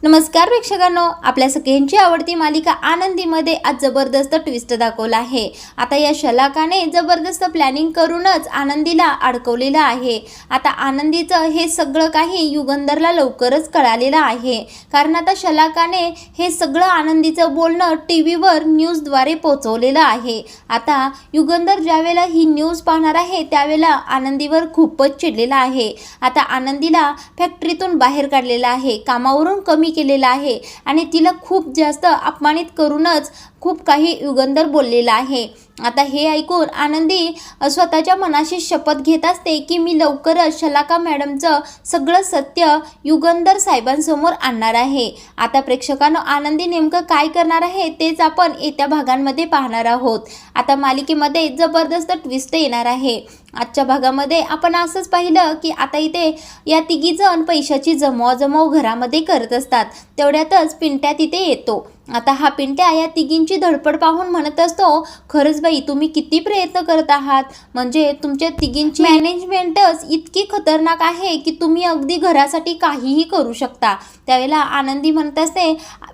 नमस्कार प्रेक्षकांनो, आपल्या सगळ्यांची आवडती मालिका आनंदीमध्ये आज जबरदस्त ट्विस्ट दाखवला आहे। आता या शलाकाने जबरदस्त प्लॅनिंग करूनच आनंदीला अडकवलेलं आहे। आता आनंदीचं हे सगळं काही युगंधरला लवकरच कळालेलं आहे, कारण आता शलाकाने हे सगळं आनंदीचं बोलणं टीव्हीवर न्यूजद्वारे पोहोचवलेलं आहे। आता युगंधर ज्यावेळेला ही न्यूज पाहणार आहे त्यावेळेला आनंदीवर खूपच चिडलेला आहे। आता आनंदीला फॅक्टरीतून बाहेर काढलेलं आहे, कामावरून कमी केलेला आहे आणि तिला खूप जास्त अपमानित करूनच खूप काही युगंधर बोललेला आहे। आता हे ऐकून आनंदी स्वतःच्या मनाशी शपथ घेत असते की मी लवकरच शलाका मॅडमचं सगळं सत्य युगंधर साहेबांसमोर आणणार आहे। आता प्रेक्षकांनो, आनंदी नेमकं काय करणार आहे तेच आपण येत्या भागांमध्ये पाहणार आहोत। आता मालिकेमध्ये जबरदस्त ट्विस्ट येणार आहे। आजच्या भागामध्ये आपण असंच पाहिलं की आता इथे या तिघीजण पैशाची जमवाजमव घरामध्ये करत असतात, तेवढ्यातच पिंट्या तिथे येतो। आता हा पिंट्या या तिघींची धडपड पाहून म्हणत असतो, खरंच बाई तुम्ही किती प्रयत्न करत आहात, म्हणजे तुमच्या तिघींची मॅनेजमेंटच इतकी खतरनाक आहे की तुम्ही अगदी घरासाठी काहीही करू शकता। त्यावेळेला आनंदी म्हणत असते,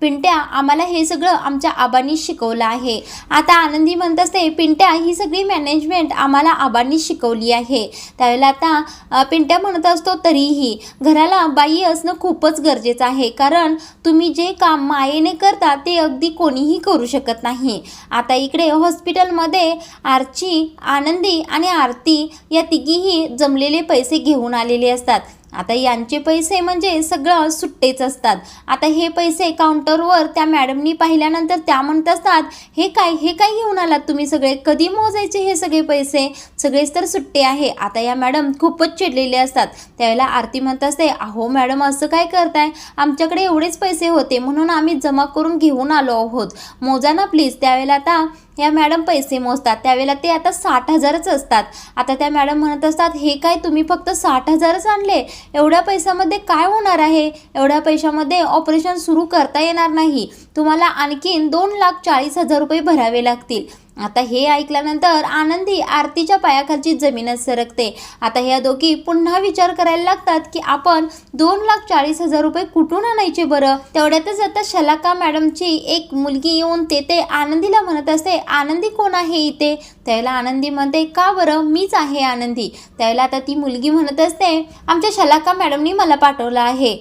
पिंट्या आम्हाला हे सगळं आमच्या आबांनी शिकवलं आहे। आता आनंदी म्हणत असते, पिंट्या ही सगळी मॅनेजमेंट आम्हाला आबांनी शिकवली आहे। त्यावेळेला आता पिंट्या म्हणत असतो, तरीही घराला बाई असणं खूपच गरजेचं आहे, कारण तुम्ही जे काम मायेने करता ते अगदी कोणीही करू शकत नाही। आता इकडे हॉस्पिटलमध्ये आर्ची, आनंदी आणि आरती या तिघीही जमलेले पैसे घेऊन आलेले असतात। आता यांचे पैसे म्हणजे सगळं सुट्टेच असतात। आता हे पैसे काउंटरवर त्या मॅडमनी पाहिल्यानंतर त्या म्हणत असतात, हे काय घेऊन आलात तुम्ही सगळे, कधी मोजायचे हे सगळे पैसे, सगळेच तर सुट्टे आहे। आता या मॅडम खूपच चिडलेले असतात। त्यावेळेला आरती म्हणत असते, अहो मॅडम असं काय करताय, आमच्याकडे एवढेच पैसे होते म्हणून आम्ही जमा करून घेऊन आलो आहोत, मोजा ना प्लीज। त्यावेळेला आता या मॅडम पैसे मोजतात, त्यावेळेला ते आता 60,000च असतात। आता त्या मॅडम म्हणत असतात, हे काय तुम्ही फक्त 60,000च आणले, एवढ्या पैशामध्ये काय होणार आहे, एवढ्या पैशामध्ये ऑपरेशन सुरू करता येणार नाही, तुम्हाला आणखीन 2,40,000 रुपये भरावे लागतील। आता हे ऐकल्यानंतर आनंदी आरतीच्या पायाखालची जमीनच सरकते। आता ह्या दोघी पुन्हा विचार करायला लागतात की आपण 2,40,000 रुपये कुठून आणायचे बरं। तेवढ्यातच आता शलाका मॅडमची एक मुलगी येऊन ते आनंदीला म्हणत असते, आनंदी कोण आहे इथे। त्यावेळेला आनंदी म्हणते, का बरं मीच आहे आनंदी। त्यावेळेला आता ती मुलगी म्हणत असते, आमच्या शलाका मॅडमनी मला पाठवलं आहे,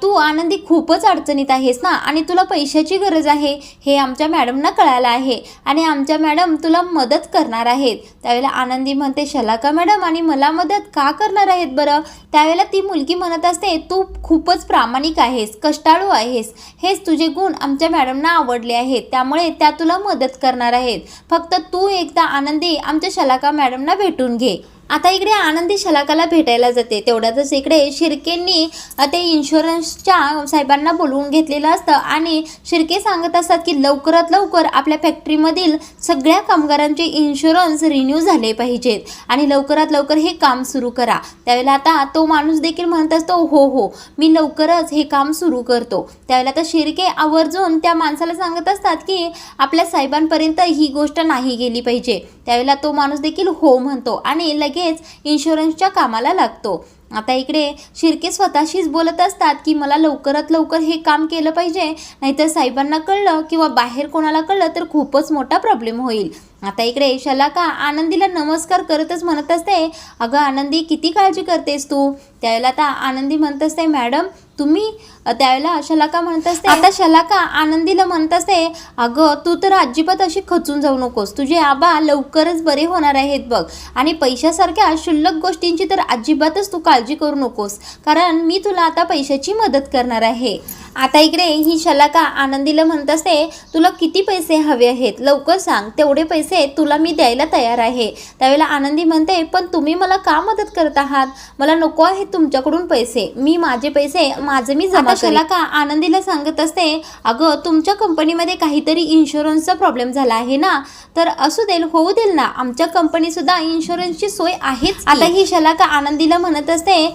तू आनंदी खूपच अडचणीत आहेस ना आणि तुला पैशाची गरज आहे, हे आमच्या मॅडमना कळालं आहे आणि आमच्या मॅडम तुला मदत करणार आहेत। त्यावेळेला आनंदी म्हणते, शलाका मॅडम आणि मला मदत का करणार आहेत बरं। त्यावेळेला ती मुलगी म्हणत असते, तू खूपच प्रामाणिक आहेस, कष्टाळू आहेस, हेच तुझे गुण आमच्या मॅडमना आवडले आहेत, त्यामुळे त्या तुला मदत करणार आहेत, फक्त तू एकदा आनंदी आमच्या शलाका मॅडमना भेटून घे। आता इकडे आनंदी शलाकाला भेटायला जाते, तेवढ्यातच इकडे शिर्केंनी ते इन्शुरन्सच्या साहेबांना बोलवून घेतलेलं असतं आणि शिर्के सांगत असतात की लवकरात लवकर आपल्या फॅक्टरीमधील सगळ्या कामगारांचे इन्शुरन्स रिन्यू झाले पाहिजेत आणि लवकरात लवकर हे काम सुरू करा। त्यावेळेला आता तो माणूस देखील म्हणत असतो, हो मी लवकरच हे काम सुरू करतो। त्यावेळेला आता शिर्के आवर्जून त्या माणसाला सांगत असतात की आपल्या साहेबांपर्यंत ही गोष्ट नाही गेली पाहिजे। त्यावेळेला तो माणूस देखील हो म्हणतो आणि लगेच इन्शुरन्सच्या कामाला लागतो। आता इकडे शिर्के स्वतःशीच बोलत असतात की मला लवकरात लवकर हे काम केलं पाहिजे, नाहीतर साहेबांना कळलं किंवा बाहेर कोणाला कळलं तर खूपच मोठा प्रॉब्लेम होईल। आता इकडे शलाका आनंदीला नमस्कार करतच म्हणत असते, अगं आनंदी किती काळजी करतेस तू। त्यावेळेला आता आनंदी म्हणत असते, मॅडम तुम्ही। त्यावेळेला शलाका म्हणत असते, आता शलाका आनंदीला म्हणत असते, अगं तू तर अजिबात अशी खचून जाऊ नकोस, तुझे आबा लवकरच बरे होणार आहेत बघ, आणि पैशासारख्या क्षुल्लक गोष्टींची तर अजिबातच तू काळजी करू नकोस, कारण मी तुला आता पैशाची मदत करणार आहे। आता इकडे ही शलाका आनंदीला म्हणत असते, तुला किती पैसे हवे आहेत लवकर सांग, तेवढे पैसे तुला मी द्यायला तयार आहे। त्यावेळेला आनंदी म्हणते, पण तुम्ही मला का मदत करत आहात, मला नको आहेत तुमच्याकडून पैसे, मी माझे पैसे माझे मी जमा करेन। शलाका आनंदीला सांगत असते, अगं तुमच्या कंपनीमध्ये काहीतरी इन्शुरन्सचा प्रॉब्लेम झाला आहे ना, तर असू देल, होऊ देल ना, आमच्या कंपनी सुद्धा इन्शुरन्सची सोय आहेच। आता ही शलाका आनंदीला म्हणत असते,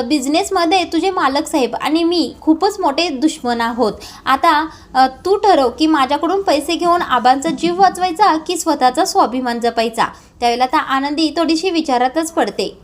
बिझनेसमध्ये तुझे मालक साहेब आणि मी खूपच मोठे दुश्मन आहोत। आता तू ठरव की माझ्याकडून पैसे घेऊन आबांचा जीव वाचवायचा की स्वतःचा स्वाभिमान जपायचा। त्यावेळेला आता आनंदी थोडीशी विचारातच पडते।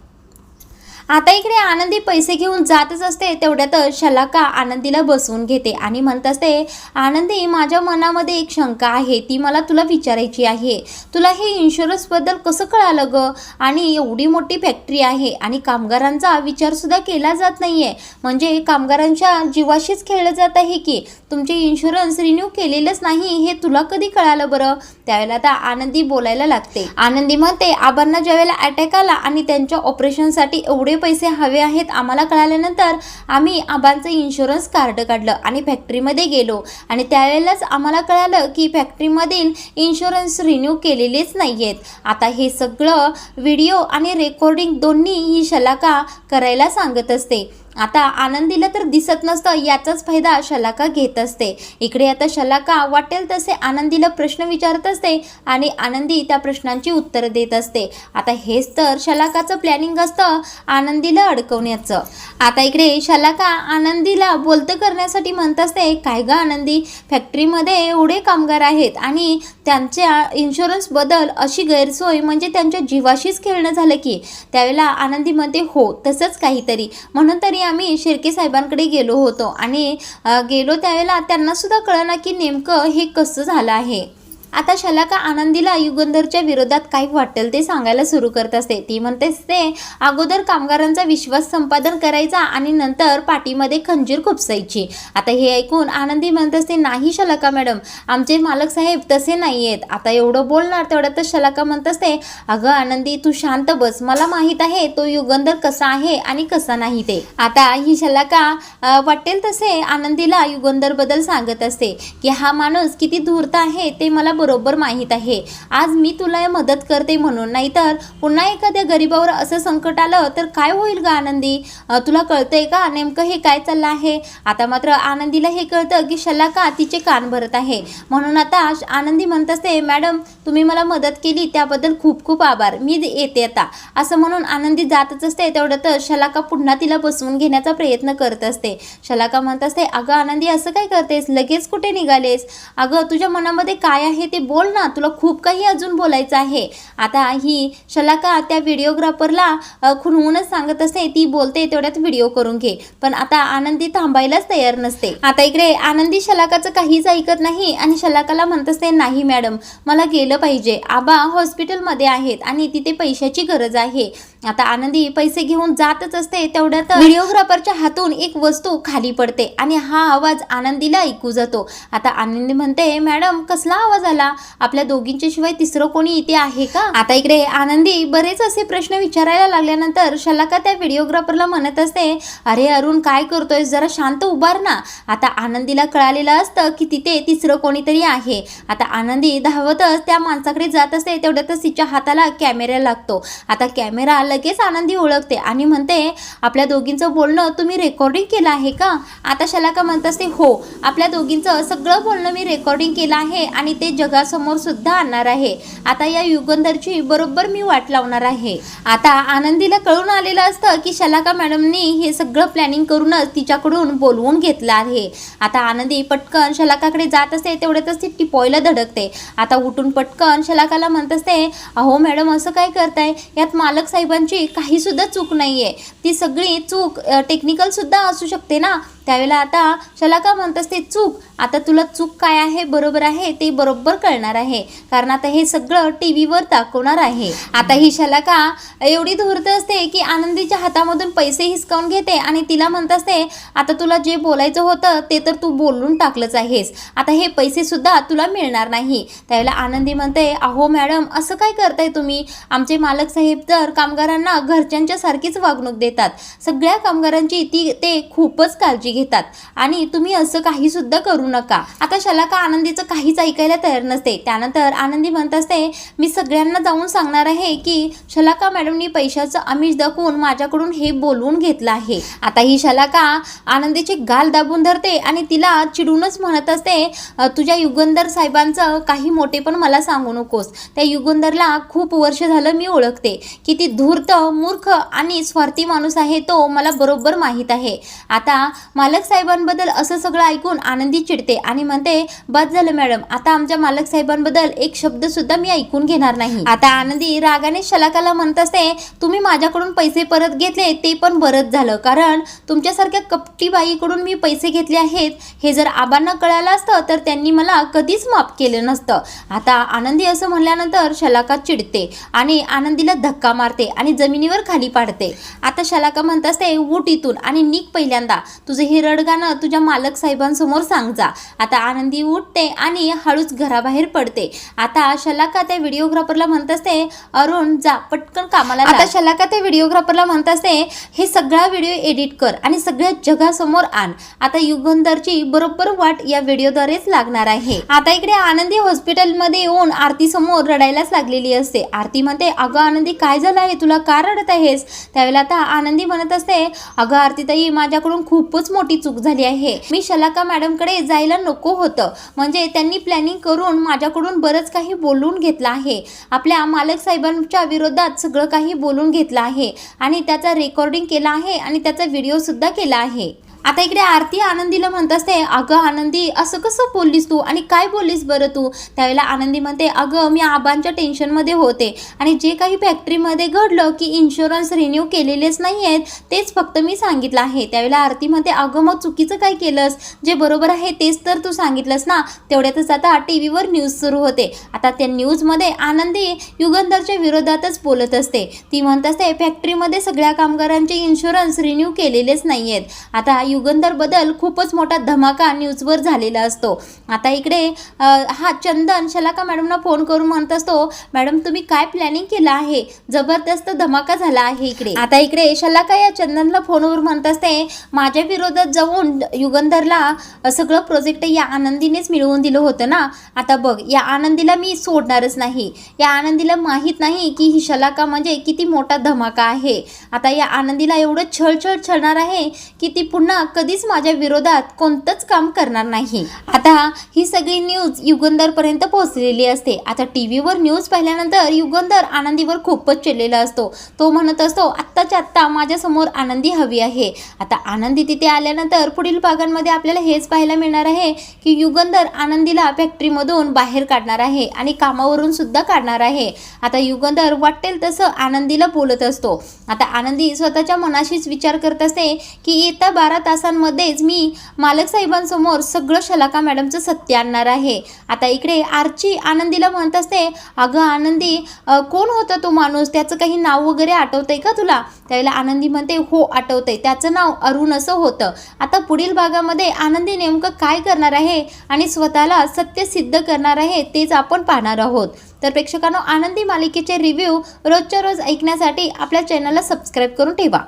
आता इकडे आनंदी पैसे घेऊन जातच असते तेवढ्यातच शलाका आनंदीला बसवून घेते आणि म्हणत असते, आनंदी माझ्या मनामध्ये एक शंका आहे, ती मला तुला विचारायची आहे. तुला हे इन्शुरन्सबद्दल कसं कळालं ग? आणि एवढी मोठी फॅक्टरी आहे आणि कामगारांचा विचारसुद्धा केला जात नाही आहे, म्हणजे कामगारांच्या जीवाशीच खेळलं जात आहे की तुमचे इन्शुरन्स रिन्यू केलेलंच नाही हे तुला कधी कळालं बरं? त्यावेळेला आता आनंदी बोलायला लागते. आनंदी म्हणते, आबांना ज्यावेळेला अटॅक आला आणि त्यांच्या ऑपरेशनसाठी एवढे पैसे हवे आहेत आम्हाला कळाल्यानंतर आम्ही आबांचं इन्शुरन्स कार्ड काढलं आणि फॅक्टरीमध्ये गेलो आणि त्यावेळेलाच आम्हाला कळालं की फॅक्टरीमधील इन्शुरन्स रिन्यू केलेलेच नाही आहेत. आता हे सगळं व्हिडिओ आणि रेकॉर्डिंग दोन्ही ही शलाका करायला सांगत असते. आता आनंदीला तर दिसत नसतं, याचाच फायदा शलाका घेत असते. इकडे आता शलाका वाटेल तसे आनंदीला प्रश्न विचारत असते आणि आनंदी त्या प्रश्नांची उत्तरं देत असते. आता हेच तर शलाकाचं प्लॅनिंग असतं आनंदीला अडकवण्याचं. आता इकडे शलाका आनंदीला बोलतं करण्यासाठी म्हणत असते, काय ग आनंदी, फॅक्टरीमध्ये एवढे कामगार आहेत आणि त्यांच्या इन्शुरन्सबद्दल अशी गैरसोय म्हणजे त्यांच्या जीवाशीच खेळणं झालं की? त्यावेळेला आनंदी म्हणते, हो तसंच काहीतरी, म्हणून तरी आम्ही शिर्के साहेबांकडे गेलो होतो आणि गेलो त्यावेळेला त्यांना सुद्धा कळना की नेमकं हे कसं झालं आहे. आता शलाका आनंदीला युगंधरच्या विरोधात काही वाटेल ते सांगायला सुरू करत असते. ती म्हणते ते अगोदर कामगारांचा विश्वास संपादन करायचा आणि नंतर पाठीमध्ये खंजीर खुपसायची. आता हे ऐकून आनंदी म्हणत असते, नाही शलाका मॅडम, आमचे मालक साहेब तसे नाही आहेत. आता एवढं बोलणार तेवढ्यातच शलाका म्हणत असते, अगं आनंदी तू शांत बस, मला माहीत आहे तो युगंधर कसा आहे आणि कसा नाही ते. आता ही शलाका वाटेल तसे आनंदीला युगंधरबद्दल सांगत असते की हा माणूस किती धूर्त आहे ते मला बरोबर माहीत आहे. आज मी तुला मदत करते म्हणून, नाहीतर पुन्हा एखाद्या गरीबावर असं संकट आलं तर काय होईल ग आनंदी? तुला कळतंय का नेमकं हे काय चाललं आहे? आता मात्र आनंदीला हे कळतं की शलाका तिचे कान भरत आहे. म्हणून आता आनंदी म्हणत असते, मॅडम तुम्ही मला मदत केली त्याबद्दल खूप खूप आभार, मी येते आता. असं म्हणून आनंदी जातच असते. तेवढ्यातच शलाका पुन्हा तिला बसवून घेण्याचा प्रयत्न करत असते. शलाका म्हणत असते, अगं आनंदी असं काय करतेस, लगेच कुठे निघालेस? अगं तुझ्या मनामध्ये काय आहे ते बोल ना, तुला खूप काही अजून बोलायचं आहे. आता ही शलाका त्या व्हिडिओग्राफरला खुणवूनच सांगत असते, ती बोलते तेवढ्यात व्हिडिओ करून घे. पण आता आनंदी थांबायलाच तयार नसते. आता इकडे आनंदी शलाकाचं काहीच ऐकत नाही आणि शलाकाला म्हणत असते, नाही मॅडम मला गेलं पाहिजे, आबा हॉस्पिटलमध्ये आहेत आणि तिथे पैशाची गरज आहे. आता आनंदी पैसे घेऊन जातच असते. तेवढ्यात व्हिडिओग्राफरच्या हातून एक वस्तू खाली पडते आणि हा आवाज आनंदीला ऐकू जातो. आता आनंदी म्हणते, मॅडम कसला आवाज आला? आपल्या दोघींच्या शिवाय तिसरं कोणी इथे आहे का? आता इकडे आनंदी बरेच असे प्रश्न विचारायला लागल्यानंतर शलाका त्या व्हिडिओग्राफरला म्हणत असते, अरे अरुण काय करतोय, जरा शांत उभार ना. आता आनंदीला कळालेलं असतं की तिथे तिसरं कोणीतरी आहे. आता आनंदी धावतच त्या माणसाकडे जात असते. तेवढ्यातच तिच्या हाताला कॅमेरा लागतो. आता कॅमेरा लगेच आनंदी ओळखते आणि म्हणते, आपल्या दोघींचं बोलणं तुम्ही रेकॉर्डिंग केलं आहे का? आता शलाका म्हणत असते, हो आपल्या दोघींचं सगळं बोलणं मी रेकॉर्डिंग केलं आहे आणि ते जगासमोर सुद्धा आणणार आहे. आता या युगंधरची बरोबर मी वाट लावणार आहे. आता आनंदीला कळून आलेलं असतं की शलाका मॅडमनी हे सगळं प्लॅनिंग करूनच तिच्याकडून बोलवून घेतलं आहे. आता आनंदी पटकन शलाकाकडे जात असते. तेवढ्यातच ती टिपॉयला धडकते. आता उठून पटकन शलाकाला म्हणत असते, अहो मॅडम असं काय करताय, यात मालक साहेबांची काही सुद्धा चूक नाहीये, ती सगळी चूक टेक्निकल सुद्धा असू शकते ना. त्यावेळेला आता शलाका म्हणत असते, चूक? आता तुला चूक काय आहे बरोबर आहे ते बरोबर कळणार आहे, कारण आता हे सगळं टीव्हीवर दाखवणार आहे. आता ही शलाका एवढी धूर्त असते की आनंदीच्या हातामधून पैसे हिसकावून घेते आणि तिला म्हणत असते, आता तुला जे बोलायचं होतं ते तर तू बोलून टाकलंच आहेस, आता हे पैसे सुद्धा तुला मिळणार नाही. त्यावेळेला आनंदी म्हणते, अहो मॅडम असं काय करताय तुम्ही? आमचे मालक साहेब तर कामगारांना घरच्यांच्या सारखीच वागणूक देतात, सगळ्या कामगारांची ते खूपच काळजी घेतात आणि तुम्ही असं काही सुद्धा करू नका. आता शलाका आनंदीचं काहीच ऐकायला तयार नसते. त्यानंतर आनंदी म्हणत असते, मी सगळ्यांना जाऊन सांगणार आहे की शलाका मॅडमनी पैशाचं आमिष दाखवून माझ्याकडून हे बोलवून घेतलं आहे. आता ही शलाका आनंदीचे गाल दाबून धरते आणि तिला चिडूनच म्हणत असते, तुझ्या युगंधर साहेबांचं काही मोठेपण मला सांगू नकोस. त्या युगंधरला खूप वर्ष झालं मी ओळखते, किती धूर्त मूर्ख आणि स्वार्थी माणूस आहे तो मला बरोबर माहीत आहे. आता मालक साहेबांबद्दल असं सगळं ऐकून आनंदी चिडते आणि म्हणते, बस झालं मॅडम, आता आमच्या मालक साहेबांबद्दल एक शब्द सुद्धा मी ऐकून घेणार नाही. आता आनंदी रागाने शलाकाला म्हणत असते, तुम्ही माझ्याकडून पैसे परत घेतले ते पण बरंच झालं, कारण तुमच्यासारख्या कपटी बाईकडून मी पैसे घेतले आहेत हे जर आबांना कळालं असतं तर त्यांनी मला कधीच माफ केलं नसतं. आता आनंदी असं म्हणल्यानंतर शलाका चिडते आणि आनंदीला धक्का मारते आणि जमिनीवर खाली पाडते. आता शलाका म्हणत असते, उठ इथून आणि निघ, पहिल्यांदा तुझं हे रडगाणं तुझ्या मालक साहेबांसमोर सांग जा. आता आनंदी उठते आणि हळूच घराबाहेर पडते. आता शलाका त्या व्हिडिओग्राफरला म्हणत असते, अरुण जा पटकन कामाला. आता शलाका त्या व्हिडिओग्राफरला म्हणत असते, हे सगळा व्हिडिओ एडिट कर आणि सगळ्या जगासमोर आण. आता युगंधरची बरोबर वाट या व्हिडिओद्वारेच लागणार आहे. आता इकडे आनंदी हॉस्पिटलमध्ये येऊन आरती समोर रडायलाच लागलेली असते. आरती म्हणते, अगं आनंदी काय झालं आहे, तुला का रडत आहेस? त्यावेळेला आता आनंदी म्हणत असते, अगं आरतीताई, माझ्याकडून खूपच मोठी चूक झाली आहे. मी शलाका मॅडमकडे जायला नको होतं, म्हणजे त्यांनी प्लॅनिंग करून माझ्याकडून बरंच काही बोलून घेतलं आहे. आपल्या मालक साहेबांच्या विरोधात सगळं काही बोलून घेतलं आहे आणि त्याचा रेकॉर्डिंग केला आहे आणि त्याचा व्हिडिओ सुद्धा केला आहे. आता इकडे आरती आनंदीला म्हणत असते, अगं आनंदी, असं कसं बोललीस तू आणि काय बोललीस बरं तू? त्यावेळेला आनंदी म्हणते, अगं मी आबांच्या टेन्शनमध्ये होते आणि जे काही फॅक्टरीमध्ये घडलं की इन्शुरन्स रिन्यू केलेलेच नाही आहेत तेच फक्त मी सांगितलं आहे. त्यावेळेला आरती म्हणते, अगं मग चुकीचं काय केलंस? जे बरोबर आहे तेच तर तू सांगितलंस ना. तेवढ्यातच आता टी व्हीवर न्यूज सुरू होते. आता त्या न्यूजमध्ये आनंदी युगंधरच्या विरोधातच बोलत असते. ती म्हणत असते, फॅक्टरीमध्ये सगळ्या कामगारांचे इन्शुरन्स रिन्यू केलेलेच नाही आहेत. आता युगंधर बद्दल खूपच मोठा धमाका न्यूजवर झालेला असतो. आता इकडे हा चंदन शलाका मॅडमना फोन करून म्हणत असतो, मॅडम तुम्ही काय प्लॅनिंग केलं आहे? जबरदस्त धमाका झाला आहे इकडे. आता इकडे शलाका या चंदनला फोनवर म्हणत असते, माझ्या विरोधात जाऊन युगंधरला सगळं प्रोजेक्ट या आनंदीनेच मिळवून दिलं होतं ना. आता बघ, या आनंदीला मी सोडणारच नाही. या आनंदीला माहीत नाही की ही शलाका म्हणजे किती मोठा धमाका आहे. आता या आनंदीला एवढं छळणार आहे की ती पुन्हा कधीच माझ्या विरोधात कोणतंच काम करणार नाही. आता ही सगळी न्यूज युगंधरपर्यंत पोहोचलेली असते. आता टी व्हीवर न्यूज पाहिल्यानंतर युगंधर आनंदीवर खूपच चिडलेला असतो. तो म्हणत असतो, आत्ताच्या आत्ता माझ्यासमोर आनंदी हवी आहे. आता आनंदी तिथे आल्यानंतर पुढील भागांमध्ये आपल्याला हेच पाहायला मिळणार आहे की युगंधर आनंदीला फॅक्टरीमधून बाहेर काढणार आहे आणि कामावरून सुद्धा काढणार आहे. आता युगंधर वाटेल तसं आनंदीला बोलत असतो. आता आनंदी स्वतःच्या मनाशीच विचार करत असते की येत्या 12 तासांमध्येच मी मालक साहेबांसमोर सगळं शलाका मॅडमचं सत्य आणणार आहे. आता इकडे आरची आनंदीला म्हणत असते, अगं आनंदी, कोण होता तो माणूस? त्याचं काही नाव वगैरे आठवतंय का तुला? त्यावेळेला आनंदी म्हणते, हो आठवतंय, त्याचं नाव अरुण असं होतं. आता पुढील भागामध्ये आनंदी नेमकं काय करणार आहे आणि स्वतःला सत्य सिद्ध करणार आहे तेच आपण पाहणार आहोत. तर प्रेक्षकांनो, आनंदी मालिकेचे रिव्ह्यू रोजच्या रोज ऐकण्यासाठी आपल्या चॅनलला सबस्क्राईब करून ठेवा.